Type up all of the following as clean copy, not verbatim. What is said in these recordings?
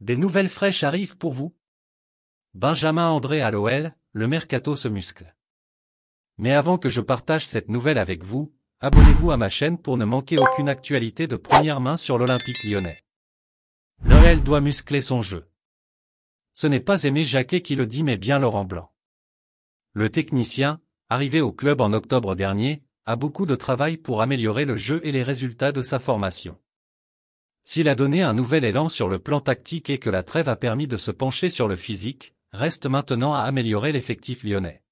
Des nouvelles fraîches arrivent pour vous. Benjamin André à l'OL, le mercato se muscle. Mais avant que je partage cette nouvelle avec vous, abonnez-vous à ma chaîne pour ne manquer aucune actualité de première main sur l'Olympique lyonnais. L'OL doit muscler son jeu. Ce n'est pas Aimé Jacquet qui le dit mais bien Laurent Blanc. Le technicien, arrivé au club en octobre dernier, a beaucoup de travail pour améliorer le jeu et les résultats de sa formation. S'il a donné un nouvel élan sur le plan tactique et que la trêve a permis de se pencher sur le physique, reste maintenant à améliorer l'effectif lyonnais.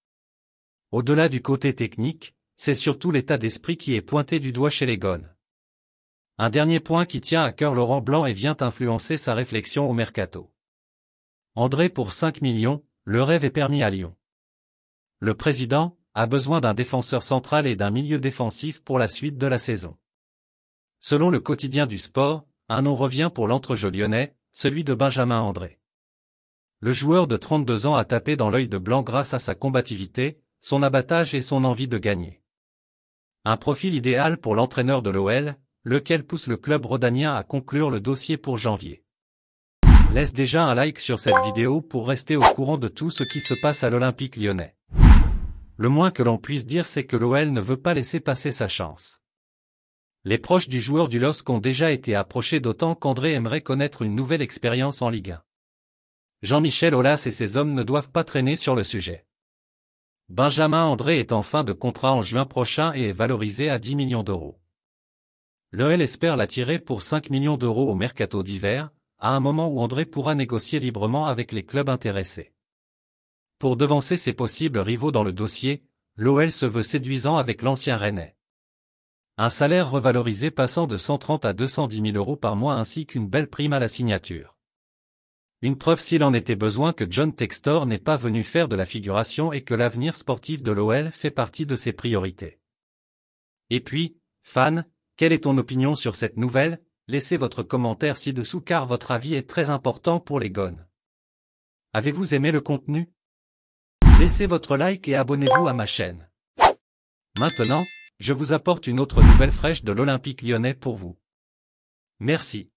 Au-delà du côté technique, c'est surtout l'état d'esprit qui est pointé du doigt chez les Gones. Un dernier point qui tient à cœur Laurent Blanc et vient influencer sa réflexion au mercato. André pour 5 millions, le rêve est permis à Lyon. Le président a besoin d'un défenseur central et d'un milieu défensif pour la suite de la saison. Selon le quotidien du sport, un nom revient pour l'entrejeu lyonnais, celui de Benjamin André. Le joueur de 32 ans a tapé dans l'œil de Blanc grâce à sa combativité, son abattage et son envie de gagner. Un profil idéal pour l'entraîneur de l'OL, lequel pousse le club rhodanien à conclure le dossier pour janvier. Laisse déjà un like sur cette vidéo pour rester au courant de tout ce qui se passe à l'Olympique lyonnais. Le moins que l'on puisse dire c'est que l'OL ne veut pas laisser passer sa chance. Les proches du joueur du LOSC ont déjà été approchés d'autant qu'André aimerait connaître une nouvelle expérience en Ligue 1. Jean-Michel Aulas et ses hommes ne doivent pas traîner sur le sujet. Benjamin André est en fin de contrat en juin prochain et est valorisé à 10 millions d'euros. L'OL espère l'attirer pour 5 millions d'euros au mercato d'hiver, à un moment où André pourra négocier librement avec les clubs intéressés. Pour devancer ses possibles rivaux dans le dossier, l'OL se veut séduisant avec l'ancien Rennais. Un salaire revalorisé passant de 130 à 210 000 euros par mois ainsi qu'une belle prime à la signature. Une preuve s'il en était besoin que John Textor n'est pas venu faire de la figuration et que l'avenir sportif de l'OL fait partie de ses priorités. Et puis, fan, quelle est ton opinion sur cette nouvelle? Laissez votre commentaire ci-dessous car votre avis est très important pour les Gones. Avez-vous aimé le contenu? Laissez votre like et abonnez-vous à ma chaîne. Maintenant, je vous apporte une autre nouvelle fraîche de l'Olympique lyonnais pour vous. Merci.